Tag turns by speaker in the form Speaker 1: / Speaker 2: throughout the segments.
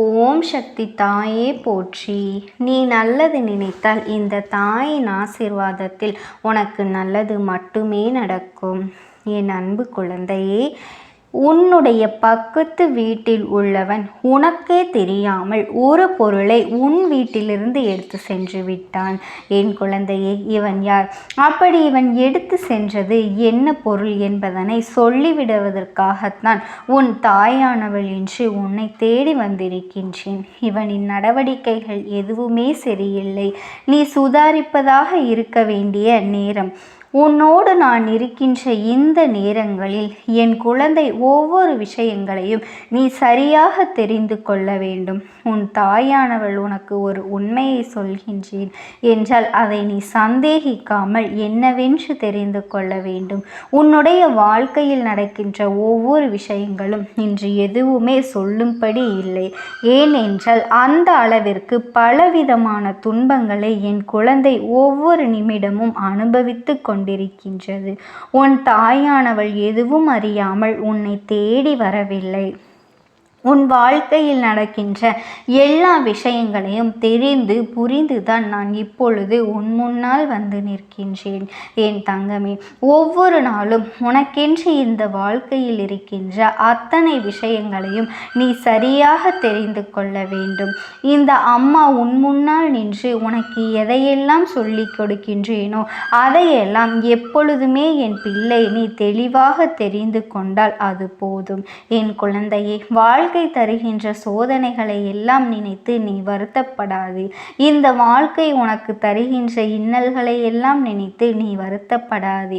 Speaker 1: ஓம் சக்தி தாயே போற்றி. நீ நல்லது நினைத்தால் இந்த தாயின் ஆசீர்வாதத்தில் உனக்கு நல்லது மட்டுமே நடக்கும். என் அன்பு குழந்தையே, உன்னுடைய பக்கத்து வீட்டில் உள்ளவன் உனக்கே தெரியாமல் ஒரு பொருளை உன் வீட்டிலிருந்து எடுத்து சென்று விட்டான். என் குழந்தையே, இவன் யார்? அப்படி இவன் எடுத்து சென்றது என்ன பொருள் என்பதனை சொல்லிவிடுவதற்காகத்தான் உன் தாயானவள் என்று உன்னை தேடி வந்திருக்கின்றேன். இவனின் நடவடிக்கைகள் எதுவுமே சரியில்லை. நீ சுதாரிப்பதாக இருக்க வேண்டிய நேரம். உன்னோடு நான் இருக்கின்ற இந்த நேரங்களில் என் குழந்தை ஒவ்வொரு விஷயங்களையும் நீ சரியாக தெரிந்து கொள்ள வேண்டும். உன் தாயானவள் உனக்கு ஒரு உண்மையை சொல்கின்றேன் என்றால் அதை நீ சந்தேகிக்காமல் என்னவென்று தெரிந்து கொள்ள வேண்டும். உன்னுடைய வாழ்க்கையில் நடக்கின்ற ஒவ்வொரு விஷயங்களும் இன்று எதுவுமே சொல்லும்படி இல்லை. ஏனென்றால் அந்த அளவிற்கு பலவிதமான துன்பங்களை என் குழந்தை ஒவ்வொரு நிமிடமும் அனுபவித்து கொண்டிருக்கின்றது. உன் தாயானவள் எதுவும் அறியாமல் உன்னை தேடி வரவில்லை. உன் வாழ்க்கையில் நடக்கின்ற எல்லா விஷயங்களையும் தெரிந்து புரிந்துதான் நான் இப்பொழுது உன் முன்னால் வந்து நிற்கின்றேன். என் தங்கமே, ஒவ்வொரு நாளும் உனக்கென்று இந்த வாழ்க்கையில் இருக்கின்ற அத்தனை விஷயங்களையும் நீ சரியாக தெரிந்து கொள்ள வேண்டும். இந்த அம்மா உன் முன்னால் நின்று உனக்கு எதையெல்லாம் சொல்லி கொடுக்கின்றேனோ அதையெல்லாம் எப்பொழுதுமே என் பிள்ளை நீ தெளிவாக தெரிந்து கொண்டால் அது போதும். என் குழந்தையே, வாழ்க்கை தருகின்ற சோதனைகளை எல்லாம் நினைத்து நீ வருத்தப்படாது. இந்த வாழ்க்கை உனக்கு தருகின்ற இன்னல்களை எல்லாம் நினைத்து நீ வருத்தப்படாது.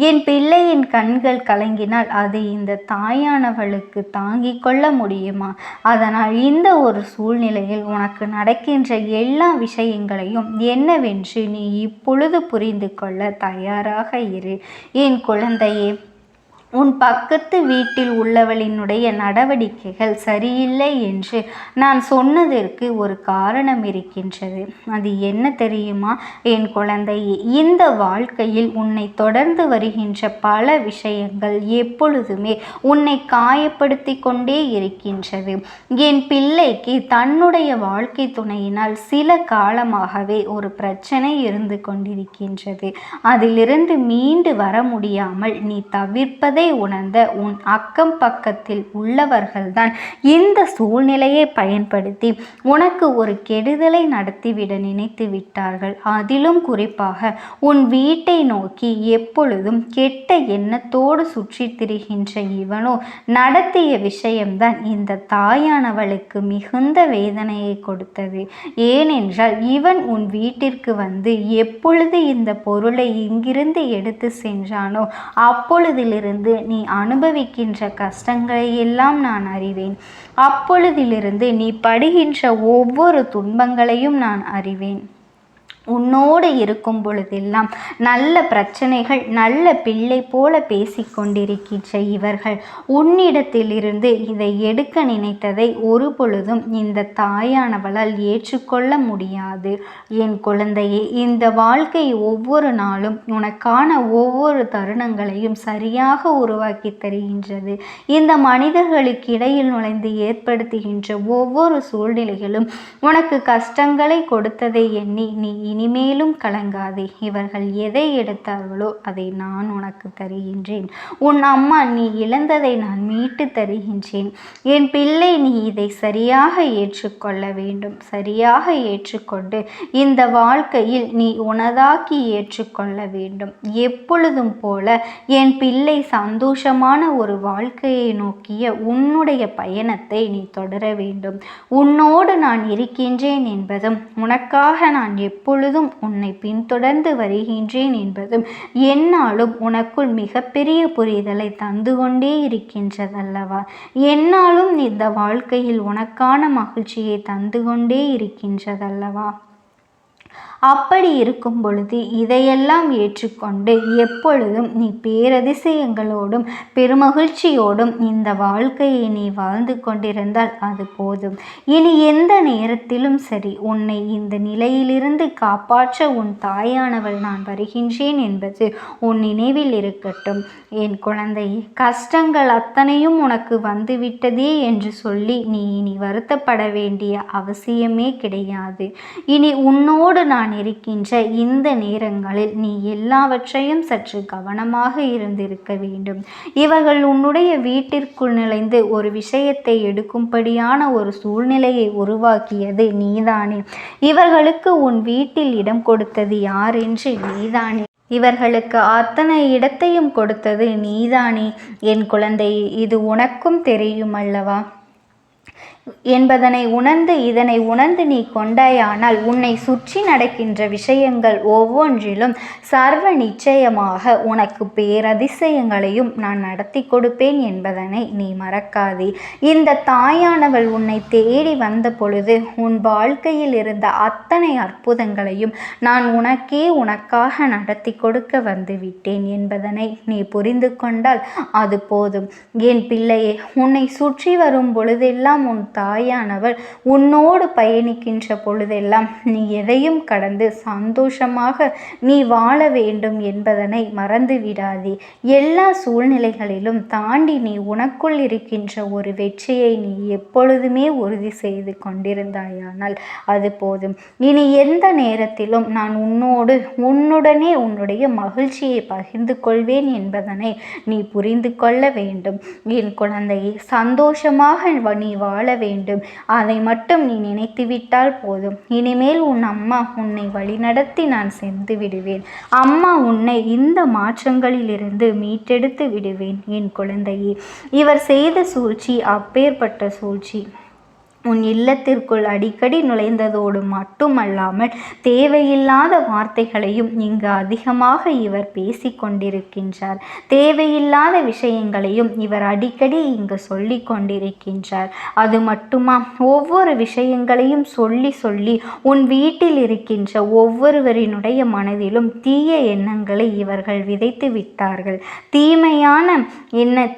Speaker 1: என் பிள்ளையின் கண்கள் கலங்கினால் அது இந்த தாயானவளுக்கு தாங்கிக் கொள்ள முடியுமா? அதனால் இந்த ஒரு சூழ்நிலையில் உனக்கு நடக்கின்ற எல்லா விஷயங்களையும் என்னவென்று நீ இப்பொழுது புரிந்து கொள்ள தயாராக இரு. என் குழந்தையே, உன் பக்கத்து வீட்டில் உள்ளவளினுடைய நடவடிக்கைகள் சரியில்லை என்று நான் சொன்னதற்கு ஒரு காரணம் இருக்கின்றது. அது என்ன தெரியுமா என் குழந்தையே? இந்த வாழ்க்கையில் உன்னை தொடர்ந்து வருகின்ற பல விஷயங்கள் எப்பொழுதுமே உன்னை காயப்படுத்தி கொண்டே இருக்கின்றது. என் பிள்ளைக்கு தன்னுடைய வாழ்க்கை துணையினால் சில காலமாகவே ஒரு பிரச்சனை இருந்து கொண்டிருக்கின்றது. அதிலிருந்து மீண்டு வர முடியாமல் நீ தவிர்ப்பதை உணர்ந்த உன் அக்கம் பக்கத்தில் உள்ளவர்கள்தான் இந்த சூழ்நிலையை பயன்படுத்தி உனக்கு ஒரு கெடுதலை நடத்திவிட நினைத்து விட்டார்கள். அதிலும் குறிப்பாக உன் வீட்டை நோக்கி எப்பொழுதும் கெட்ட எண்ணத்தோடு சுற்றி திரிகின்ற இவனோ நடத்திய விஷயம்தான் இந்த தாயானவளுக்கு மிகுந்த வேதனையை கொடுத்தது. ஏனென்றால் இவன் உன் வீட்டிற்கு வந்து எப்பொழுது இந்த பொருளை இங்கிருந்து எடுத்து சென்றானோ அப்பொழுதிலிருந்து நீ அனுபவிக்கின்ற கஷ்டங்களை எல்லாம் நான் அறிவேன். அப்பொழுதிலிருந்து நீ படுகின்ற ஒவ்வொரு துன்பங்களையும் நான் அறிவேன். உன்னோடு இருக்கும் பொழுதெல்லாம் நல்ல பிரச்சனைகள், நல்ல பிள்ளை போல பேசிக்கொண்டிருக்கின்ற இவர்கள் உன்னிடத்திலிருந்து இதை எடுக்க நினைத்ததை ஒரு பொழுதும் இந்த தாயானவளால் ஏற்றுக்கொள்ள முடியாது. என் குழந்தையே, இந்த வாழ்க்கை ஒவ்வொரு நாளும் உனக்கான ஒவ்வொரு தருணங்களையும் சரியாக உருவாக்கி தருகின்றது. இந்த மனிதர்களுக்கு இடையில் நுழைந்து ஏற்படுத்துகின்ற ஒவ்வொரு சூழ்நிலைகளும் உனக்கு கஷ்டங்களை கொடுத்ததை எண்ணி நீ இனிமேலும் கலங்காதே. இவர்கள் எதை எடுத்தார்களோ அதை நான் உனக்கு தருகின்றேன். உன் அம்மா நீ இழந்ததை நான் மீட்டு தருகின்றேன். என் பிள்ளை, நீ இதை சரியாக ஏற்றுக்கொள்ள வேண்டும். சரியாக ஏற்றுக்கொண்டு இந்த வாழ்க்கையில் நீ உனதாக்கி ஏற்றுக்கொள்ள வேண்டும். எப்பொழுதும் போல என் பிள்ளை சந்தோஷமான ஒரு வாழ்க்கையை நோக்கிய உன்னுடைய பயணத்தை நீ தொடர வேண்டும். உன்னோடு நான் இருக்கின்றேன் என்பதும் உனக்காக நான் எப்பொழுதும் உன்னை பின்தொடர்ந்து வருகின்றேன் என்பதும் என்னாலும் உனக்குள் மிகப்பெரிய புரிதலை தந்து கொண்டே இருக்கின்றதல்லவா? என்னாலும் இந்த வாழ்க்கையில் உனக்கான மகிழ்ச்சியை தந்து கொண்டே இருக்கின்றதல்லவா? அப்படி இருக்கும் பொழுது இதையெல்லாம் ஏற்றுக்கொண்டு எப்பொழுதும் நீ பேரதிசயங்களோடும் பெருமகிழ்ச்சியோடும் இந்த வாழ்க்கையை நீ வாழ்ந்து கொண்டிருந்தால் அது போதும். இனி எந்த நேரத்திலும் சரி உன்னை இந்த நிலையிலிருந்து காப்பாற்ற உன் தாயானவள் நான் வருகின்றேன் என்பது உன் நினைவில் இருக்கட்டும். என் குழந்தையே, கஷ்டங்கள் அத்தனையும் உனக்கு வந்துவிட்டதே என்று சொல்லி நீ இனி வருத்தப்பட வேண்டிய அவசியமே கிடையாது. இனி உன்னோடு நான் இருக்கின்ற இந்த நேரங்களில் நீ எல்லாவற்றையும் சற்று கவனமாக இருந்திருக்க வேண்டும். இவர்கள் உன்னுடைய வீட்டிற்குள் நுழைந்து ஒரு விஷயத்தை எடுக்கும்படியான ஒரு சூழ்நிலையை உருவாக்கியது நீதானே. இவர்களுக்கு உன் வீட்டில் இடம் கொடுத்தது யார் என்று நீதானே. இவர்களுக்கு அத்தனை இடத்தையும் கொடுத்தது நீதானே. என் குழந்தை, இது உனக்கும் தெரியும் அல்லவா என்பதனை இதனை உணர்ந்து நீ கொண்டாயானால் உன்னை சுற்றி நடக்கின்ற விஷயங்கள் ஒவ்வொன்றிலும் சர்வ நிச்சயமாக உனக்கு பேரதிசயங்களையும் நான் நடத்தி கொடுப்பேன் என்பதனை நீ மறக்காதே. இந்த தாயானவள் உன்னை தேடி வந்த பொழுது உன் வாழ்க்கையில் இருந்த அத்தனை அற்புதங்களையும் நான் உனக்காக நடத்தி கொடுக்க வந்துவிட்டேன் என்பதனை நீ புரிந்து கொண்டால் அது போதும். என் பிள்ளையே, உன்னை சுற்றி வரும் பொழுதெல்லாம் உன் தாயானவள் உன்னோடு பயணிக்கின்ற பொழுதெல்லாம் நீ எதையும் கடந்து சந்தோஷமாக நீ வாழ வேண்டும் என்பதனை மறந்து விடாதே. எல்லா சூழ்நிலைகளிலும் தாண்டி நீ உனக்குள் இருக்கின்ற ஒரு வெற்றியை நீ எப்பொழுதுமே உறுதி செய்து கொண்டிருந்தாயானால் அது போதும். இனி எந்த நேரத்திலும் நான் உன்னுடனே உன்னுடைய மகிழ்ச்சியை பகிர்ந்து கொள்வேன் என்பதனை நீ புரிந்து கொள்ள வேண்டும். என் குழந்தையை, சந்தோஷமாக நீ வாழ வேண்டும். அதை மட்டும் நீ நினைத்துவிட்டால் போதும். இனிமேல் உன் அம்மா உன்னை வழிநடத்தி நான் சென்று விடுவேன். அம்மா உன்னை இந்த மாற்றங்களிலிருந்து மீட்டெடுத்து விடுவேன். என் குழந்தையே, இவர் செய்த சூழ்ச்சி அப்பேற்பட்ட சூழ்ச்சி. உன் இல்லத்திற்குள் அடிக்கடி நுழைந்ததோடு மட்டுமல்லாமல் தேவையில்லாத வார்த்தைகளையும் இங்கு அதிகமாக இவர் பேசி கொண்டிருக்கின்றார். தேவையில்லாத விஷயங்களையும் இவர் அடிக்கடி இங்கு சொல்லி கொண்டிருக்கின்றார். அது மட்டுமா, ஒவ்வொரு விஷயங்களையும் சொல்லி உன் வீட்டில் இருக்கின்ற ஒவ்வொருவரினுடைய மனதிலும் தீய எண்ணங்களை இவர்கள் விதைத்து விட்டார்கள்.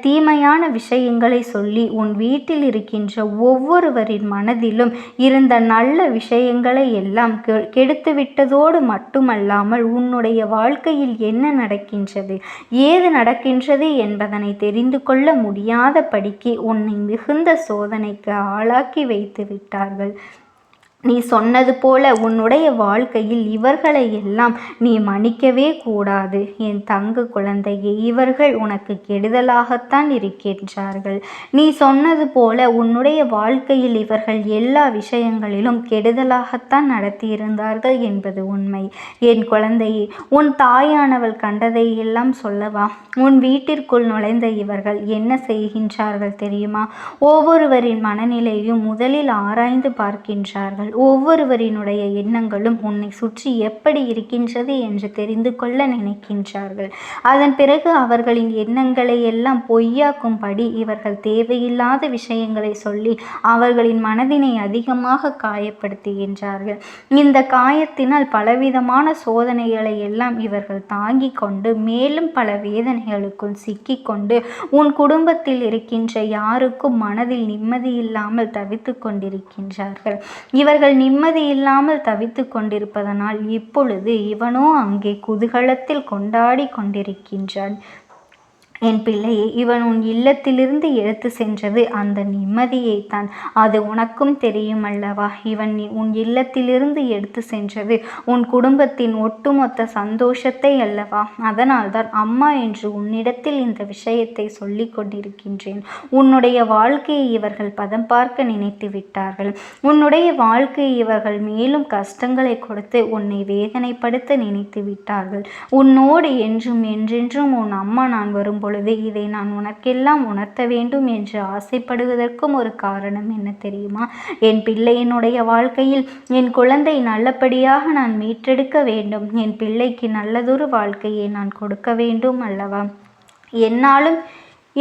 Speaker 1: தீமையான விஷயங்களை சொல்லி உன் வீட்டில் இருக்கின்ற ஒவ்வொருவரின் மனதிலும் இருந்த நல்ல விஷயங்களை எல்லாம் கெடுத்துவிட்டதோடு மட்டுமல்லாமல் உன்னுடைய வாழ்க்கையில் என்ன நடக்கின்றது, ஏது நடக்கின்றது என்பதனை தெரிந்து கொள்ள முடியாத படிக்கு உன்னை மிகுந்த சோதனைக்கு ஆளாக்கி வைத்து விட்டார்கள். நீ சொன்னது போல உன்னுடைய வாழ்க்கையில் இவர்களை எல்லாம் நீ மன்னிக்கவே கூடாது. என் தங்க குழந்தையே, இவர்கள் உனக்கு கெடுதலாகத்தான் இருக்கின்றார்கள். நீ சொன்னது போல உன்னுடைய வாழ்க்கையில் இவர்கள் எல்லா விஷயங்களிலும் கெடுதலாகத்தான் நடத்தியிருந்தார்கள் என்பது உண்மை. என் குழந்தையே, உன் தாயானவள் கண்டதை எல்லாம் சொல்லவா? உன் வீட்டிற்குள் நுழைந்த இவர்கள் என்ன செய்கின்றார்கள் தெரியுமா? ஒவ்வொருவரின் மனநிலையும் முதலில் ஆராய்ந்து பார்க்கின்றார்கள். ஒவ்வொருவரினுடைய எண்ணங்களும் உன்னை சுற்றி எப்படி இருக்கின்றது என்று தெரிந்து கொள்ள நினைக்கின்றார்கள். அதன் பிறகு அவர்களின் எண்ணங்களை எல்லாம் பொய்யாக்கும்படி இவர்கள் தேவையில்லாத விஷயங்களை சொல்லி அவர்களின் மனதினை அதிகமாக காயப்படுத்துகின்றார்கள். இந்த காயத்தினால் பலவிதமான சோதனைகளை எல்லாம் இவர்கள் தாங்கிக் கொண்டு மேலும் பல வேதனைகளுக்குள் சிக்கிக்கொண்டு உன் குடும்பத்தில் இருக்கின்ற யாருக்கும் மனதில் நிம்மதி இல்லாமல் தவித்து கொண்டிருக்கின்றார்கள். இவர்கள் நிம்மதி இல்லாமல் தவித்து கொண்டிருப்பதனால் இப்பொழுது இவனோ அங்கே குதூகலத்தில் கொண்டாடி கொண்டிருக்கின்றான். என் பிள்ளையை, இவன் உன் இல்லத்திலிருந்து எடுத்து சென்றது அந்த நிம்மதியைத்தான். அது உனக்கும் தெரியும் அல்லவா? இவன் உன் இல்லத்திலிருந்து எடுத்து சென்றது உன் குடும்பத்தின் ஒட்டுமொத்த சந்தோஷத்தை அல்லவா? அதனால்தான் அம்மா என்று உன்னிடத்தில் இந்த விஷயத்தை சொல்லி கொண்டிருக்கின்றேன். உன்னுடைய வாழ்க்கையை இவர்கள் பதம் பார்க்க நினைத்து விட்டார்கள். உன்னுடைய வாழ்க்கையை இவர்கள் மேலும் கஷ்டங்களை கொடுத்து உன்னை வேதனைப்படுத்த நினைத்து விட்டார்கள். உன்னோடு என்றென்றும் உன் அம்மா நான் வரும்போது பொழுது இதை நான் உனக்கெல்லாம் உணர்த்த வேண்டும் என்று ஆசைப்படுவதற்கும் ஒரு காரணம் என்ன தெரியுமா? என் பிள்ளையினுடைய வாழ்க்கையில் என் குழந்தை நல்லபடியாக நான் மீட்டெடுக்க வேண்டும். என் பிள்ளைக்கு நல்லதொரு வாழ்க்கையை நான் கொடுக்க வேண்டும் அல்லவா? என்னாலும்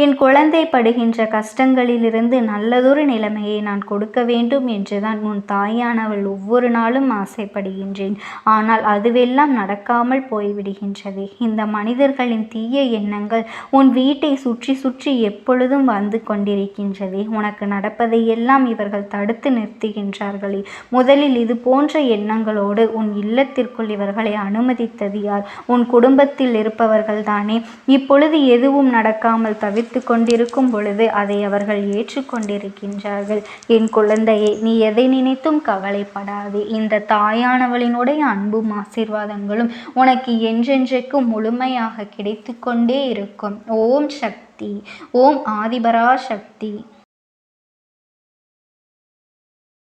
Speaker 1: என் குழந்தை படுகின்ற கஷ்டங்களிலிருந்து நல்லதொரு நிலைமையை நான் கொடுக்க வேண்டும் என்றுதான் உன் தாயானவள் ஒவ்வொரு நாளும் ஆசைப்படுகின்றேன். ஆனால் அதுவெல்லாம் நடக்காமல் போய்விடுகின்றது. இந்த மனிதர்களின் தீய எண்ணங்கள் உன் வீட்டை சுற்றி சுற்றி எப்பொழுதும் வந்து கொண்டிருக்கின்றதே. உனக்கு நடப்பதையெல்லாம் இவர்கள் தடுத்து நிறுத்துகின்றார்களே. முதலில் இது போன்ற எண்ணங்களோடு உன் இல்லத்திற்குள் இவர்களை அனுமதித்தது யார்? உன் குடும்பத்தில் இருப்பவர்கள் தானே. இப்பொழுது எதுவும் நடக்காமல் தவிர்த்து கொண்டிருக்கும் பொழுது அதை அவர்கள் ஏற்றுக்கொண்டிருக்கின்றார்கள். என் குழந்தையை, நீ எதை நினைத்தும் கவலைப்படாதே. இந்த தாயானவளினுடைய அன்பும் ஆசீர்வாதங்களும் உனக்கு என்றென்றைக்கும் முழுமையாக கிடைத்து கொண்டே இருக்கும். ஓம் சக்தி. ஓம் ஆதிபரா சக்தி.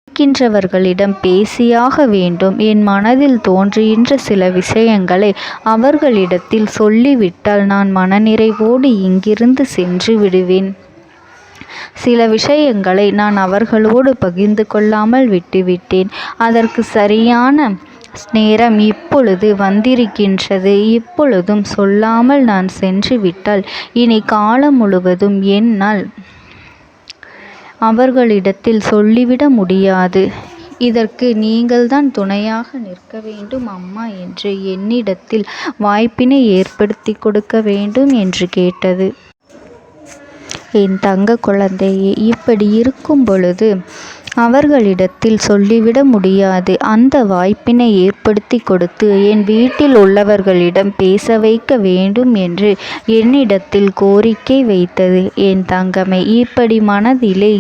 Speaker 2: இருக்கின்றவர்களிடம் பேசியாக வேண்டும். என் மனதில் தோன்றுகின்ற சில விஷயங்களை அவர்களிடத்தில் சொல்லிவிட்டால் நான் மனநிறைவோடு இங்கிருந்து சென்று விடுவேன். சில விஷயங்களை நான் அவர்களோடு பகிர்ந்து கொள்ளாமல் விட்டுவிட்டேன். அதற்கு சரியான நேரம் இப்பொழுது வந்திருக்கின்றது. இப்பொழுதும் சொல்லாமல் நான் சென்று விட்டால் இனி காலம் முழுவதும் என்னால் அவர்களிடத்தில் சொல்லிவிட முடியாது. இதற்கு நீங்கள்தான் துணையாக நிற்க வேண்டும் அம்மா என்று என்னிடத்தில் வாய்ப்பினை ஏற்படுத்தி கொடுக்க வேண்டும் என்று கேட்டது. என் தங்க குழந்தையே, இப்படி இருக்கும் பொழுது அவர்களிடத்தில் சொல்லிவிட முடியாது. அந்த வாய்ப்பினை ஏற்படுத்தி கொடுத்து என் வீட்டில் உள்ளவர்களிடம் பேச வைக்க வேண்டும் என்று என்னிடத்தில் கோரிக்கை வைத்தது. என் தங்கமே, இப்படி மனதிலே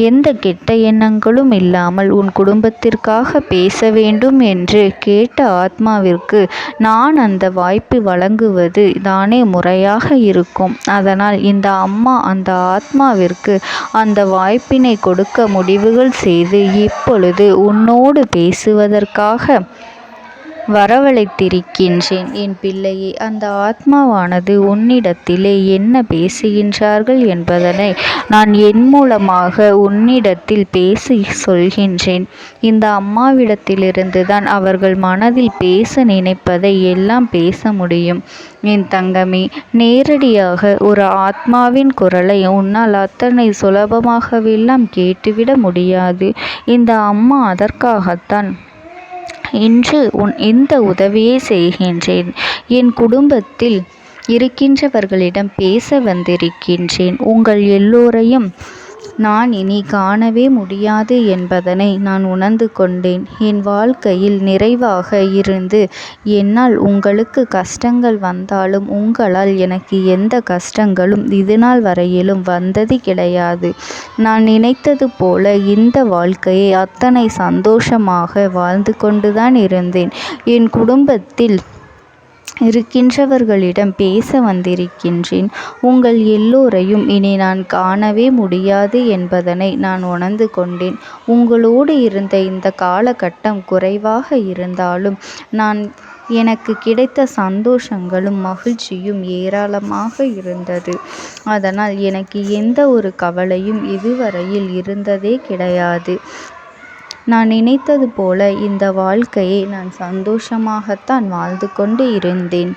Speaker 2: எந்த கெட்ட எண்ணங்களும் இல்லாமல் உன் குடும்பத்திற்காக பேச வேண்டும் என்று கேட்ட ஆத்மாவிற்கு நான் அந்த வாய்ப்பு வழங்குவது தானே முறையாக இருக்கும். அதனால் இந்த அம்மா அந்த ஆத்மாவிற்கு அந்த வாய்ப்பினை கொடுக்க முடிவுகள் செய்து இப்பொழுது உன்னோடு பேசுவதற்காக வரவழைத்திருக்கின்றேன். என் பிள்ளையே, அந்த ஆத்மாவானது உன்னிடத்திலே என்ன பேசுகின்றார்கள் என்பதனை நான் என் மூலமாக உன்னிடத்தில் பேசி சொல்கின்றேன். இந்த அம்மாவிடத்திலிருந்து தான் அவர்கள் மனதில் பேச நினைப்பதை எல்லாம் பேச முடியும். என் தங்கமே, நேரடியாக ஒரு ஆத்மாவின் குரலை உன்னால் அத்தனை சுலபமாகவெல்லாம் கேட்டுவிட முடியாது. இந்த அம்மா அதற்காகத்தான் இன்று இந்த உதவியை செய்கின்றேன். என் குடும்பத்தில் இருக்கின்றவர்களிடம் பேச வந்திருக்கின்றேன். உங்கள் எல்லோரையும் நான் இனி காணவே முடியாது என்பதனை நான் உணர்ந்து கொண்டேன். என் வாழ்க்கையில் நிறைவாக இருந்து என்னால் உங்களுக்கு கஷ்டங்கள் வந்தாலும் உங்களால் எனக்கு எந்த கஷ்டங்களும் இதுநாள் வரையிலும் வந்தது கிடையாது. நான் நினைத்தது போல இந்த வாழ்க்கையை அத்தனை சந்தோஷமாக வாழ்ந்து கொண்டுதான் இருந்தேன். என் குடும்பத்தில் இருக்கின்றவர்களிடம் பேச வந்திருக்கின்றேன். உங்கள் எல்லோரையும் இனி நான் காணவே முடியாது என்பதனை நான் உணர்ந்து கொண்டேன். உங்களோடு இருந்த இந்த காலகட்டம் குறைவாக இருந்தாலும் எனக்கு கிடைத்த சந்தோஷங்களும் மகிழ்ச்சியும் ஏராளமாக இருந்தது. அதனால் எனக்கு எந்த ஒரு கவலையும் இதுவரையில் இருந்ததே கிடையாது. நான் நினைத்தது போல இந்த வாழ்க்கையை நான் சந்தோஷமாகத்தான் வாழ்ந்து கொண்டு இருந்தேன்.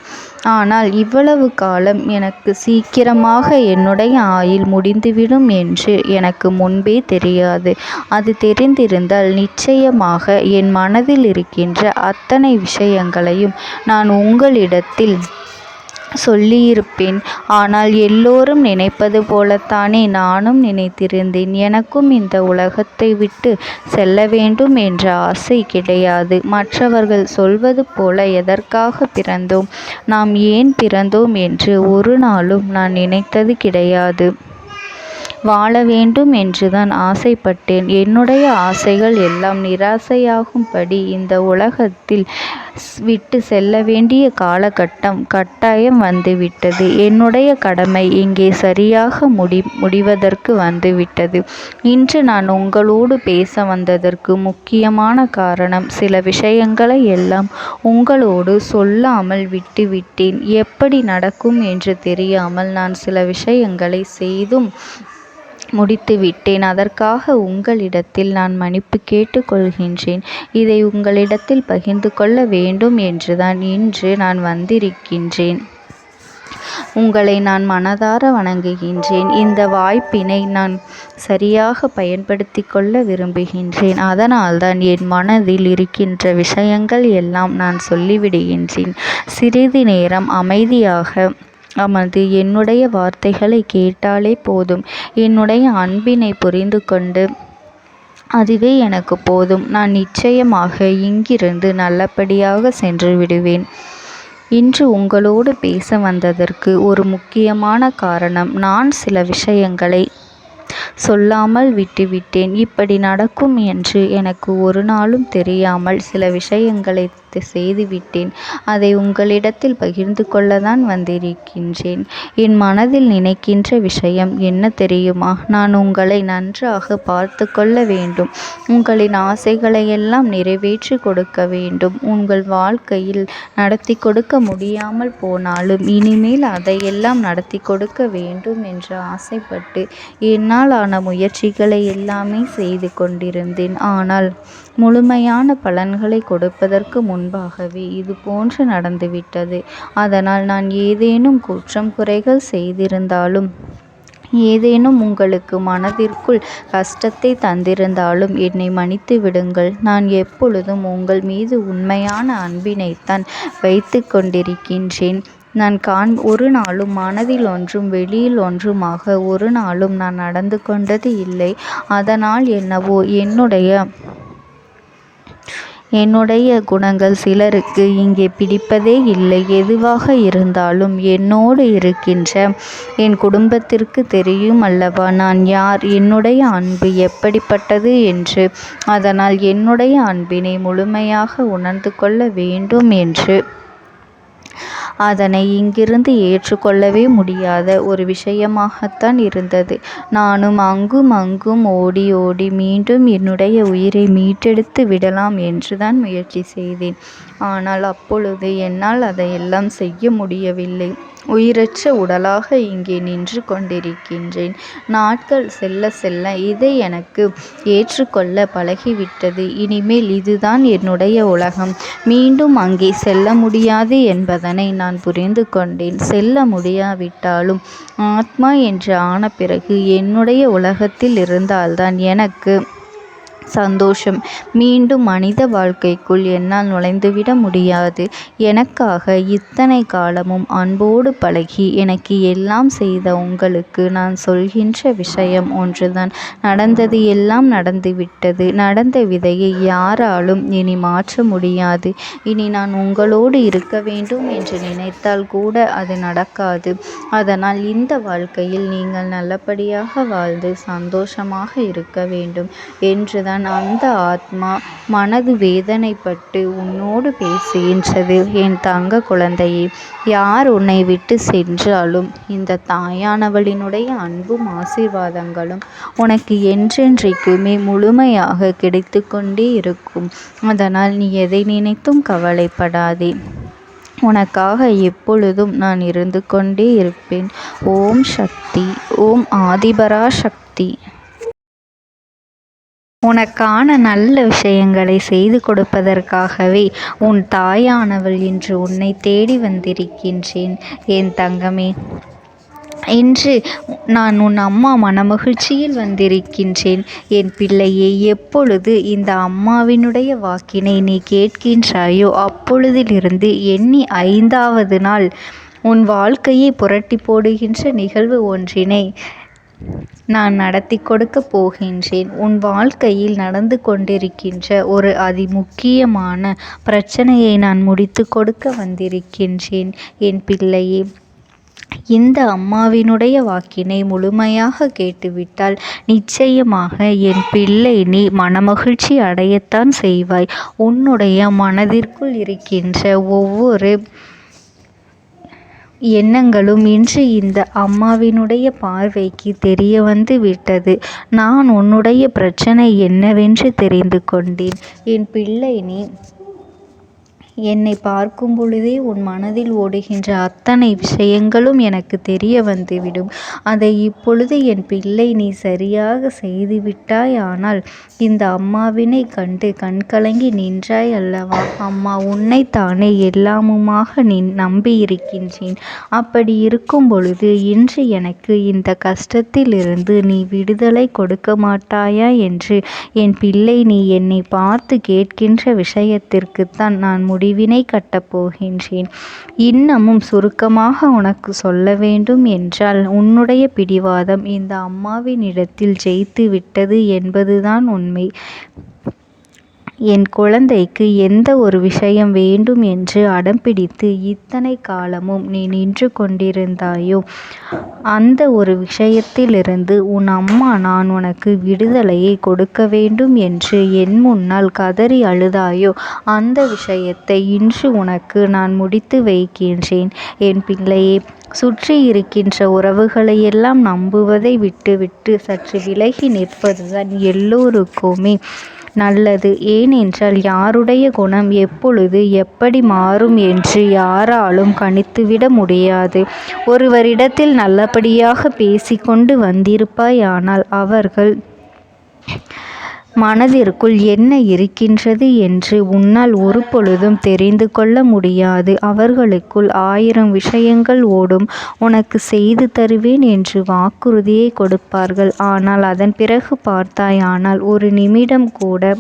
Speaker 2: ஆனால் இவ்வளவு காலம் எனக்கு சீக்கிரமாக என்னுடைய ஆயுள் முடிந்துவிடும் என்று எனக்கு முன்பே தெரியாது. அது தெரிந்திருந்தால் நிச்சயமாக என் மனதில் இருக்கின்ற அத்தனை விஷயங்களையும் நான் உங்களிடத்தில் சொல்லியிருப்பேன். ஆனால் எல்லோரும் நினைப்பது போலத்தானே நானும் நினைத்திருந்தேன். எனக்கும் இந்த உலகத்தை விட்டு செல்ல வேண்டும் என்ற ஆசை கிடையாது. மற்றவர்கள் சொல்வது போல எதற்காக பிறந்தோம், நாம் ஏன் பிறந்தோம் என்று ஒரு நாளும் நான் நினைத்தது கிடையாது. வாழ வேண்டும் என்றுதான் ஆசைப்பட்டேன். என்னுடைய ஆசைகள் எல்லாம் நிராசையாகும்படி இந்த உலகத்தில் விட்டு செல்ல வேண்டிய காலகட்டம் கட்டாயம் வந்துவிட்டது. என்னுடைய கடமை இங்கே சரியாக முடிவதற்கு வந்துவிட்டது. இன்று நான் உங்களோடு பேச வந்ததற்கு முக்கியமான காரணம், சில விஷயங்களை எல்லாம் உங்களோடு சொல்லாமல் விட்டுவிட்டேன். எப்படி நடக்கும் என்று தெரியாமல் நான் சில விஷயங்களை செய்தும் முடித்துவிட்டேன். அதற்காக உங்களிடத்தில் நான் மன்னிப்பு கேட்டுக்கொள்கின்றேன். இதை உங்களிடத்தில் பகிர்ந்து கொள்ள வேண்டும் என்றுதான் இன்று நான் வந்திருக்கின்றேன். உங்களை நான் மனதார வணங்குகின்றேன். இந்த வாய்ப்பினை நான் சரியாக பயன்படுத்தி கொள்ள விரும்புகின்றேன். அதனால்தான் என் மனதில் இருக்கின்ற விஷயங்கள் எல்லாம் நான் சொல்லிவிடுகின்றேன். சிறிது நேரம் அமைதியாக அமர்ந்து என்னுடைய வார்த்தைகளை கேட்டாலே போதும். என்னுடைய அன்பினை புரிந்து கொண்டு அதுவே எனக்கு போதும். நான் நிச்சயமாக இங்கிருந்து நல்லபடியாக சென்று விடுவேன். இன்று உங்களோடு பேச வந்ததற்கு ஒரு முக்கியமான காரணம், நான் சில விஷயங்களை சொல்லாமல் விட்டுவிட்டேன். இப்படி நடக்கும் என்று எனக்கு ஒரு நாளும் தெரியாமல் சில விஷயங்களை செய்துவிட்டேன். அதை உங்களிடத்தில் பகிர்ந்து கொள்ளத்தான் வந்திருக்கின்றேன். என் மனதில் நினைக்கின்ற விஷயம் என்ன தெரியுமா? நான் உங்களை நன்றாக பார்த்து கொள்ள வேண்டும். உங்களின் ஆசைகளை எல்லாம் நிறைவேற்றி கொடுக்க வேண்டும். உங்கள் வாழ்க்கையில் நடத்தி கொடுக்க முடியாமல் போனாலும் இனிமேல் அதையெல்லாம் நடத்தி கொடுக்க வேண்டும் என்று ஆசைப்பட்டு என்னால் ஆன முயற்சிகளை எல்லாமே செய்து கொண்டிருந்தேன். ஆனால் முழுமையான பலன்களை கொடுப்பதற்கு முன்பாகவே இது போன்று நடந்துவிட்டது. அதனால் நான் ஏதேனும் குற்றம் குறைகள் செய்திருந்தாலும், ஏதேனும் உங்களுக்கு மனதிற்குள் கஷ்டத்தை தந்திருந்தாலும் என்னை மன்னித்து விடுங்கள். நான் எப்பொழுதும் உங்கள் மீது உண்மையான அன்பினைத்தான் வைத்து கொண்டிருக்கின்றேன். நான் ஒரு நாளும் மனதில் ஒன்றும் வெளியில் ஒன்றுமாக ஒரு நாளும் நான் நடந்து கொண்டது இல்லை. அதனால் என்னவோ என்னுடைய குணங்கள் சிலருக்கு இங்கே பிடிப்பதே இல்லை. எதுவாக இருந்தாலும் என்னோடு இருக்கின்ற என் குடும்பத்திற்கு தெரியும் அல்லவா நான் யார், என்னுடைய அன்பு எப்படிப்பட்டது என்று. அதனால் என்னுடைய அன்பினை முழுமையாக உணர்ந்து கொள்ள வேண்டும் என்று அதனை இங்கிருந்து ஏற்றுக்கொள்ளவே முடியாத ஒரு விஷயமாகத்தான் இருந்தது. நானும் அங்கும் ஓடி ஓடி மீண்டும் என்னுடைய உயிரை மீட்டெடுத்து விடலாம் என்றுதான் முயற்சி செய்தேன். ஆனால் அப்பொழுது என்னால் அதையெல்லாம் செய்ய முடியவில்லை. உயிரற்ற உடலாக இங்கே நின்று கொண்டிருக்கின்றேன். நாட்கள் செல்ல செல்ல இதை எனக்கு ஏற்றுக்கொள்ள பழகிவிட்டது. இனிமேல் இதுதான் என்னுடைய உலகம். மீண்டும் அங்கே செல்ல முடியாது என்பதனை நான் புரிந்து கொண்டேன். செல்ல முடியாவிட்டாலும் ஆத்மா என்று ஆன பிறகு என்னுடைய உலகத்தில் இருந்தால்தான் எனக்கு சந்தோஷம். மீண்டும் மனித வாழ்க்கைக்குள் என்னால் நுழைந்துவிட முடியாது. எனக்காக இத்தனை காலமும் அன்போடு பழகி எனக்கு எல்லாம் செய்த உங்களுக்கு நான் சொல்கின்ற விஷயம் ஒன்றுதான். நடந்தது எல்லாம் நடந்துவிட்டது. நடந்த விதையை யாராலும் இனி மாற்ற முடியாது. இனி நான் உங்களோடு இருக்க வேண்டும் என்று நினைத்தால் கூட அது நடக்காது. அதனால் இந்த வாழ்க்கையில் நீங்கள் நல்லபடியாக வாழ்ந்து சந்தோஷமாக இருக்க வேண்டும் என்றுதான் அந்த ஆத்மா மனது வேதனைப்பட்டு உன்னோடு பேசுகின்றது. என் தங்க குழந்தையே, யார் உன்னை விட்டு சென்றாலும் இந்த தாயானவளினுடைய அன்பும் ஆசீர்வாதங்களும் உனக்கு என்றென்றைக்குமே முழுமையாக கிடைத்து கொண்டே இருக்கும். அதனால் நீ எதை நினைத்தும் கவலைப்படாதே. உனக்காக எப்பொழுதும் நான் இருந்து கொண்டே இருப்பேன். ஓம் சக்தி. ஓம் ஆதிபரா சக்தி. உனக்கான நல்ல விஷயங்களை செய்து கொடுப்பதற்காகவே உன் தாயானவள் இன்று உன்னை தேடி வந்திருக்கின்றேன். என் தங்கமே, இன்று நான் உன் அம்மா மனமகிழ்ச்சியில் வந்திருக்கின்றேன். என் பிள்ளையே, எப்பொழுது இந்த அம்மாவினுடைய வாக்கினை நீ கேட்கின்றாயோ அப்பொழுதிலிருந்து எண்ணி 5வது நாள் உன் வாழ்க்கையை புரட்டி போடுகின்ற நிகழ்வு ஒன்றினை நான் நடத்தி கொடுக்க போகின்றேன். உன் வாழ்க்கையில் நடந்து கொண்டிருக்கின்ற ஒரு அதிமுக்கியமான பிரச்சனையை நான் முடித்து கொடுக்க வந்திருக்கின்றேன். என் பிள்ளையே, இந்த அம்மாவினுடைய வாக்கினை முழுமையாக கேட்டுவிட்டால் நிச்சயமாக என் பிள்ளை நீ மனமகிழ்ச்சி அடையத்தான் செய்வாய். உன்னுடைய மனதிற்குள் இருக்கின்ற ஒவ்வொரு எண்ணங்களும் இன்று இந்த அம்மாவினுடைய பார்வைக்கு தெரிய வந்து விட்டது. நான் உன்னுடைய பிரச்சனை என்னவென்று தெரிந்து கொண்டேன். என் பிள்ளை நீ என்னை பார்க்கும் பொழுதே உன் மனதில் ஓடுகின்ற அத்தனை விஷயங்களும் எனக்கு தெரிய வந்துவிடும். அதை இப்பொழுது என் பிள்ளை நீ சரியாக செய்துவிட்டாய். ஆனால் இந்த அம்மாவினை கண்டு கண்கலங்கி நின்றாய் அல்லவா? அம்மா உன்னைத்தானே எல்லாமுமாக நம்பியிருக்கின்றேன். அப்படி இருக்கும் பொழுது இன்று எனக்கு இந்த கஷ்டத்திலிருந்து நீ விடுதலை கொடுக்க மாட்டாயா என்று என் பிள்ளை நீ என்னை பார்த்து கேட்கின்ற விஷயத்திற்குத்தான் நான் முடிவினை கட்டப் போகின்றேன். இன்னமும் சுருக்கமாக உனக்கு சொல்ல வேண்டும் என்றால் உன்னுடைய பிடிவாதம் இந்த அம்மாவினிடத்தில் ஜெயித்து விட்டது என்பதுதான் உண்மை. என் குழந்தைக்கு எந்த ஒரு விஷயம் வேண்டும் என்று அடம்பிடித்து இத்தனை காலமும் நீ நின்று கொண்டிருந்தாயோ அந்த ஒரு விஷயத்திலிருந்து உன் அம்மா நான் உனக்கு விடுதலையை கொடுக்க வேண்டும் என்று என் முன்னால் கதறி அழுதாயோ அந்த விஷயத்தை இன்று உனக்கு நான் முடித்து வைக்கின்றேன். என் பிள்ளையே, சுற்றி இருக்கின்ற உறவுகளையெல்லாம் நம்புவதை விட்டுவிட்டு சற்று விலகி நிற்பதுதான் எல்லோருக்குமே நல்லது. ஏனென்றால் யாருடைய குணம் எப்பொழுது எப்படி மாறும் என்று யாராலும் கணித்துவிட முடியாது. ஒருவரிடத்தில் நல்லபடியாக பேசிக்கொண்டு வந்திருப்பாய். ஆனால் அவர்கள் மனதிற்குள் என்ன இருக்கின்றது என்று உன்னால் ஒரு பொழுதும் தெரிந்து கொள்ள முடியாது. அவர்களுக்குள் 1000 விஷயங்கள் ஓடும். உனக்கு செய்து தருவேன் என்று வாக்குறுதியை கொடுப்பார்கள். ஆனால் அதன் பிறகு பார்த்தாயானால் ஒரு நிமிடம் கூட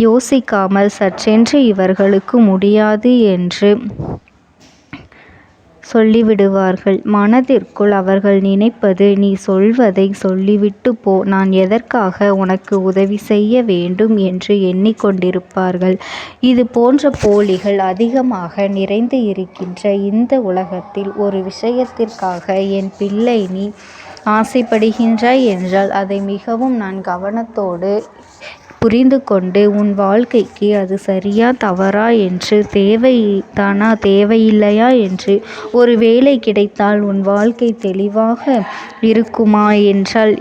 Speaker 2: யோசிக்காமல் சற்றென்று இவர்களுக்கு முடியாது என்று சொல்லிவிடுவார்கள். மனதிற்குள் அவர்கள் நினைப்பது நீ சொல்வதை சொல்லிவிட்டு போ, நான் எதற்காக உனக்கு உதவி செய்ய வேண்டும் என்று எண்ணிக்கொண்டிருப்பார்கள். இது போன்ற போலிகள் அதிகமாக நிறைந்து இருக்கின்ற இந்த உலகத்தில் ஒரு விஷயத்திற்காக என் பிள்ளை நீ ஆசைப்படுகின்றாய் என்றால் அதை மிகவும் நான் கவனத்தோடு புரிந்து கொண்டு உன் வாழ்க்கைக்கு அது சரியா தவறா என்று தேவைதானா தேவையில்லையா என்று ஒரு வேலை கிடைத்தால் உன் வாழ்க்கை தெளிவாக இருக்குமா என்றால்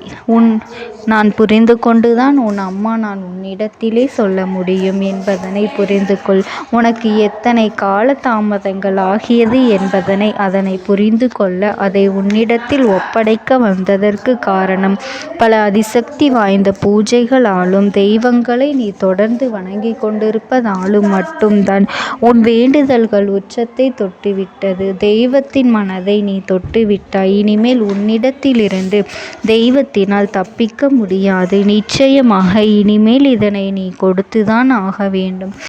Speaker 2: நான் புரிந்து கொண்டுதான் உன் அம்மா நான் உன்னிடத்திலே சொல்ல முடியும் என்பதனை புரிந்து கொள். உனக்கு எத்தனை கால தாமதங்கள் ஆகியது என்பதனை அதனை புரிந்து கொள்ள அதை உன்னிடத்தில் ஒப்படைக்க வந்ததற்கு காரணம் பல அதிசக்தி வாய்ந்த பூஜைகளாலும் தெய்வங்களை நீ தொடர்ந்து வணங்கி கொண்டிருப்பதாலும் மட்டும்தான் உன் வேண்டுதல்கள் உச்சத்தை தொட்டுவிட்டது. தெய்வத்தின் மனதை நீ தொட்டுவிட்டாய். இனிமேல் உன்னிடத்திலிருந்து தெய்வத்தினால் தப்பிக்க முடியாது. நிச்சயமாக இனிமேல் இதனை நீ கொடுத்துதான் ஆக வேண்டும்.